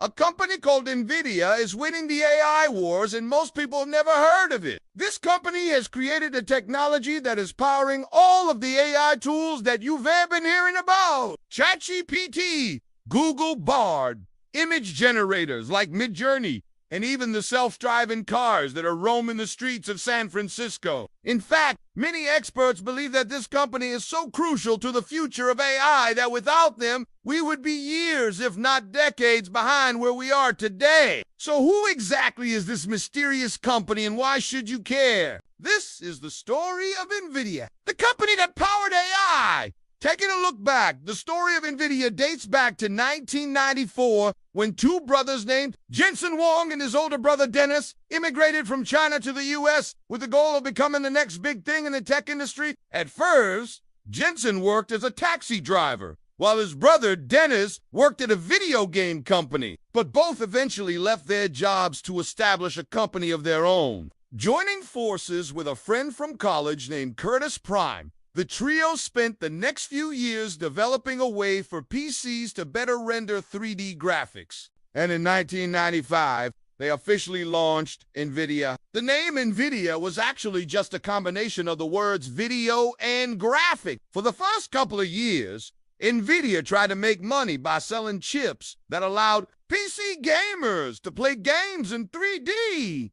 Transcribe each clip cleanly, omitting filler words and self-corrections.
A company called Nvidia is winning the AI wars, and most people have never heard of it. This company has created a technology that is powering all of the AI tools that you've been hearing about. ChatGPT, Google Bard, image generators like Midjourney, and even the self-driving cars that are roaming the streets of San Francisco. In fact, many experts believe that this company is so crucial to the future of AI that without them, we would be years, if not decades, behind where we are today. So who exactly is this mysterious company, and why should you care? This is the story of Nvidia, the company that powered AI. Taking a look back, the story of Nvidia dates back to 1994 when two brothers named Jensen Huang and his older brother Dennis immigrated from China to the U.S. with the goal of becoming the next big thing in the tech industry. At first, Jensen worked as a taxi driver, while his brother Dennis worked at a video game company. But both eventually left their jobs to establish a company of their own. Joining forces with a friend from college named Curtis Prime, the trio spent the next few years developing a way for PCs to better render 3D graphics. And in 1995, they officially launched Nvidia. The name Nvidia was actually just a combination of the words video and graphic. For the first couple of years, Nvidia tried to make money by selling chips that allowed PC gamers to play games in 3D.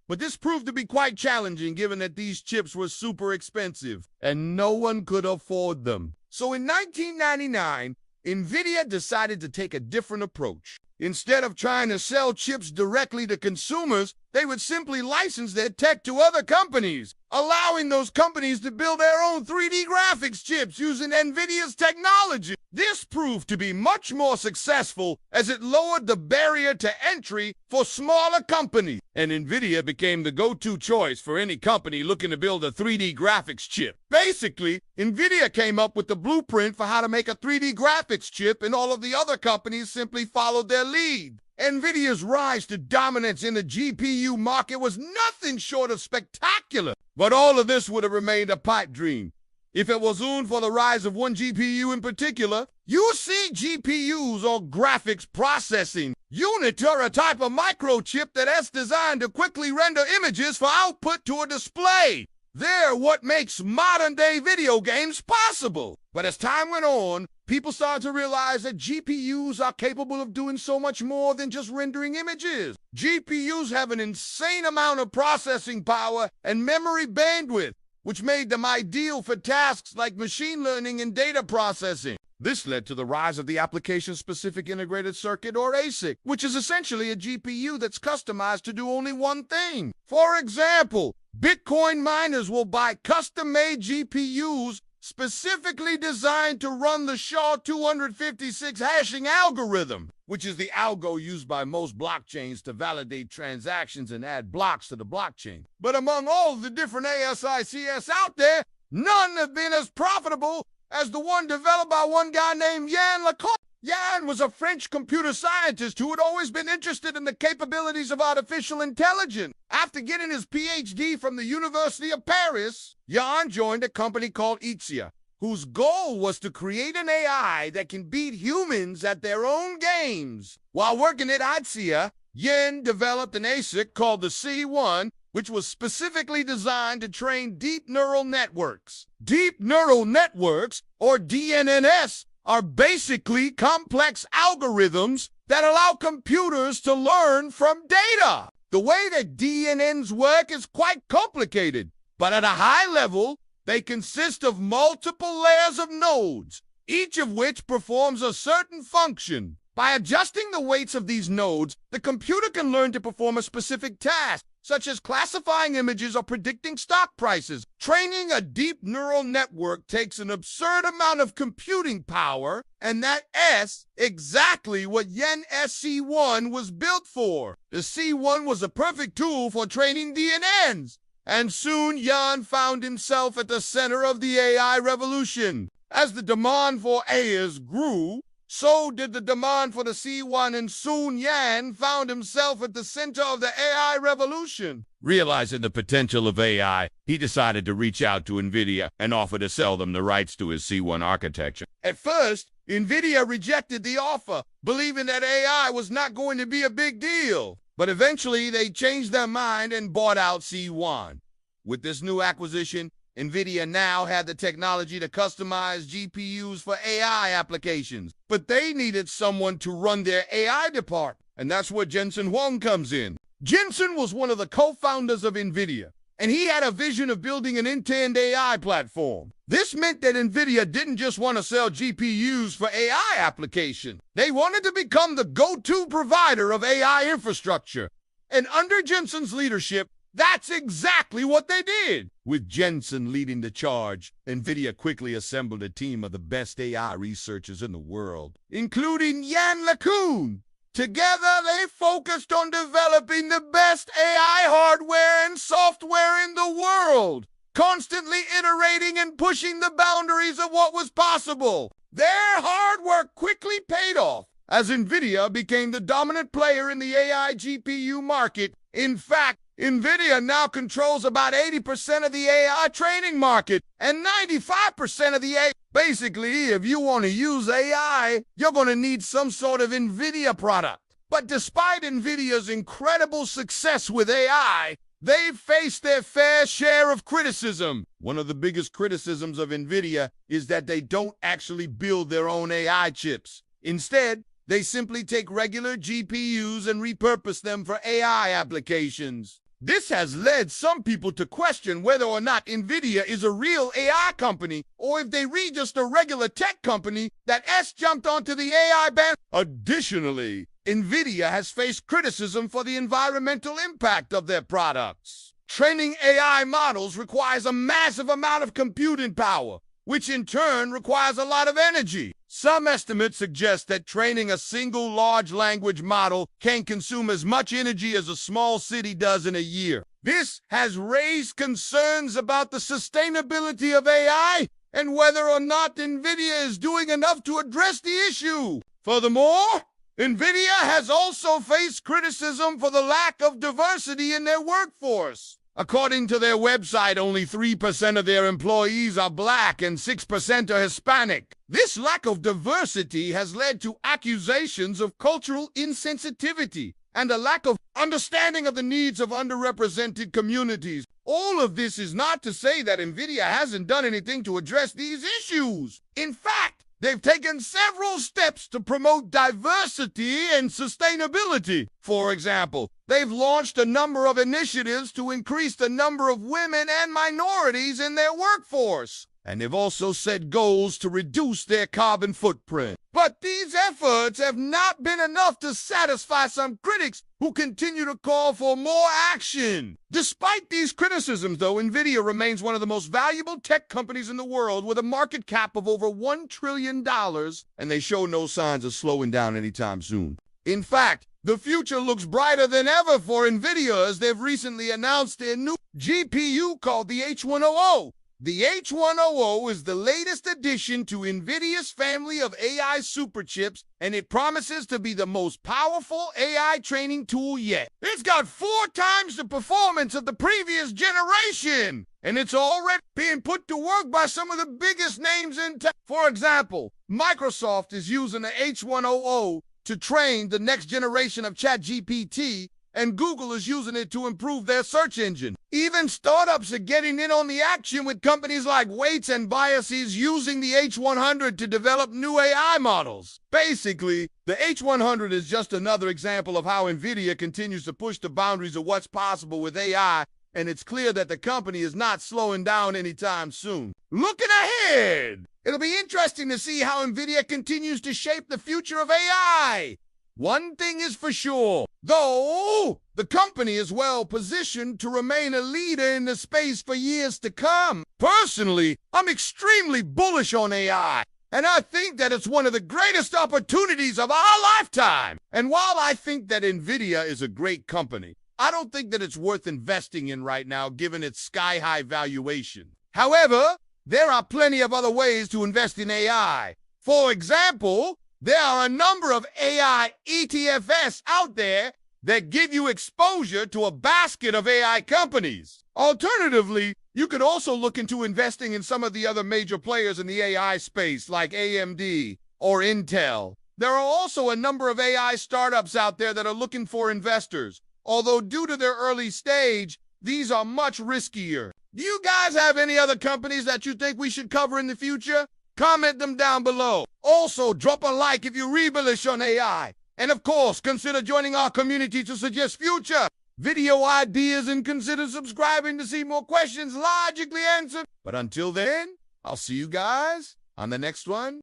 But this proved to be quite challenging given that these chips were super expensive and no one could afford them. So in 1999, Nvidia decided to take a different approach. Instead of trying to sell chips directly to consumers, they would simply license their tech to other companies, allowing those companies to build their own 3D graphics chips using Nvidia's technology. This proved to be much more successful as it lowered the barrier to entry for smaller companies, and Nvidia became the go-to choice for any company looking to build a 3D graphics chip. Basically, Nvidia came up with the blueprint for how to make a 3D graphics chip, and all of the other companies simply followed their lead. Nvidia's rise to dominance in the GPU market was nothing short of spectacular. But all of this would have remained a pipe dream if it wasn't for the rise of one GPU in particular. You see, GPUs, or graphics processing units, are a type of microchip that is designed to quickly render images for output to a display. They're what makes modern-day video games possible. But as time went on, people started to realize that GPUs are capable of doing so much more than just rendering images. GPUs have an insane amount of processing power and memory bandwidth, which made them ideal for tasks like machine learning and data processing. This led to the rise of the application-specific integrated circuit, or ASIC, which is essentially a GPU that's customized to do only one thing. For example, Bitcoin miners will buy custom-made GPUs specifically designed to run the SHA-256 hashing algorithm, which is the algo used by most blockchains to validate transactions and add blocks to the blockchain. But among all the different ASICs out there, none have been as profitable as the one developed by one guy named Yann Lecoq. Yann was a French computer scientist who had always been interested in the capabilities of artificial intelligence. After getting his PhD from the University of Paris, Yann joined a company called Itzia, whose goal was to create an AI that can beat humans at their own games. While working at Itzia, Yann developed an ASIC called the C1, which was specifically designed to train deep neural networks. Deep neural networks, or DNNs, are basically complex algorithms that allow computers to learn from data. The way that DNNs work is quite complicated, but at a high level, they consist of multiple layers of nodes, each of which performs a certain function. By adjusting the weights of these nodes, the computer can learn to perform a specific task, such as classifying images or predicting stock prices. Training a deep neural network takes an absurd amount of computing power, and that's exactly what Yann SC1 was built for. The C1 was a perfect tool for training DNNs, and soon Yann found himself at the center of the AI revolution. As the demand for AIs grew, so did the demand for the C1, and soon Yan found himself at the center of the AI revolution. Realizing the potential of AI, he decided to reach out to Nvidia and offer to sell them the rights to his C1 architecture. At first, Nvidia rejected the offer, believing that AI was not going to be a big deal. But eventually, they changed their mind and bought out C1. With this new acquisition, Nvidia now had the technology to customize GPUs for AI applications, but they needed someone to run their AI department, and that's where Jensen Huang comes in. Jensen was one of the co-founders of Nvidia, and he had a vision of building an end-to-end AI platform. This meant that Nvidia didn't just want to sell GPUs for AI applications. They wanted to become the go-to provider of AI infrastructure. And under Jensen's leadership, that's exactly what they did. With Jensen leading the charge, Nvidia quickly assembled a team of the best AI researchers in the world, including Yan LeCun. Together, they focused on developing the best AI hardware and software in the world, constantly iterating and pushing the boundaries of what was possible. Their hard work quickly paid off, as Nvidia became the dominant player in the AI GPU market. In fact, Nvidia now controls about 80% of the AI training market and 95% of the AI. Basically, if you want to use AI, you're going to need some sort of Nvidia product. But despite Nvidia's incredible success with AI, they've faced their fair share of criticism. One of the biggest criticisms of Nvidia is that they don't actually build their own AI chips. Instead, they simply take regular GPUs and repurpose them for AI applications. This has led some people to question whether or not Nvidia is a real AI company, or if they read just a regular tech company that jumped onto the AI band. Additionally, Nvidia has faced criticism for the environmental impact of their products. Training AI models requires a massive amount of computing power, which in turn requires a lot of energy. Some estimates suggest that training a single large language model can consume as much energy as a small city does in a year. This has raised concerns about the sustainability of AI and whether or not Nvidia is doing enough to address the issue. Furthermore, Nvidia has also faced criticism for the lack of diversity in their workforce. According to their website, only 3% of their employees are Black and 6% are Hispanic. This lack of diversity has led to accusations of cultural insensitivity and a lack of understanding of the needs of underrepresented communities. All of this is not to say that Nvidia hasn't done anything to address these issues. In fact, they've taken several steps to promote diversity and sustainability. For example, they've launched a number of initiatives to increase the number of women and minorities in their workforce. And they've also set goals to reduce their carbon footprint. But these efforts have not been enough to satisfy some critics who continue to call for more action. Despite these criticisms, though, Nvidia remains one of the most valuable tech companies in the world with a market cap of over $1 trillion, and they show no signs of slowing down anytime soon. In fact, the future looks brighter than ever for Nvidia as they've recently announced their new GPU called the H100. The H100 is the latest addition to Nvidia's family of AI superchips, and it promises to be the most powerful AI training tool yet. It's got 4 times the performance of the previous generation, and it's already being put to work by some of the biggest names in tech. For example, Microsoft is using the H100 to train the next generation of ChatGPT, and Google is using it to improve their search engine. Even startups are getting in on the action with companies like Weights and Biases using the H100 to develop new AI models. Basically, the H100 is just another example of how Nvidia continues to push the boundaries of what's possible with AI, and it's clear that the company is not slowing down anytime soon. Looking ahead, it'll be interesting to see how Nvidia continues to shape the future of AI. One thing is for sure, though, the company is well positioned to remain a leader in the space for years to come. Personally, I'm extremely bullish on AI, and I think that it's one of the greatest opportunities of our lifetime. And while I think that Nvidia is a great company, I don't think that it's worth investing in right now given its sky-high valuation. However, there are plenty of other ways to invest in AI. For example, There are a number of AI ETFs out there that give you exposure to a basket of AI companies. Alternatively, you could also look into investing in some of the other major players in the AI space like AMD or Intel. There are also a number of AI startups out there that are looking for investors, although due to their early stage, these are much riskier. Do you guys have any other companies that you think we should cover in the future? Comment them down below. Also, drop a like if you read bullish on AI. And of course, consider joining our community to suggest future video ideas and consider subscribing to see more questions logically answered. But until then, I'll see you guys on the next one.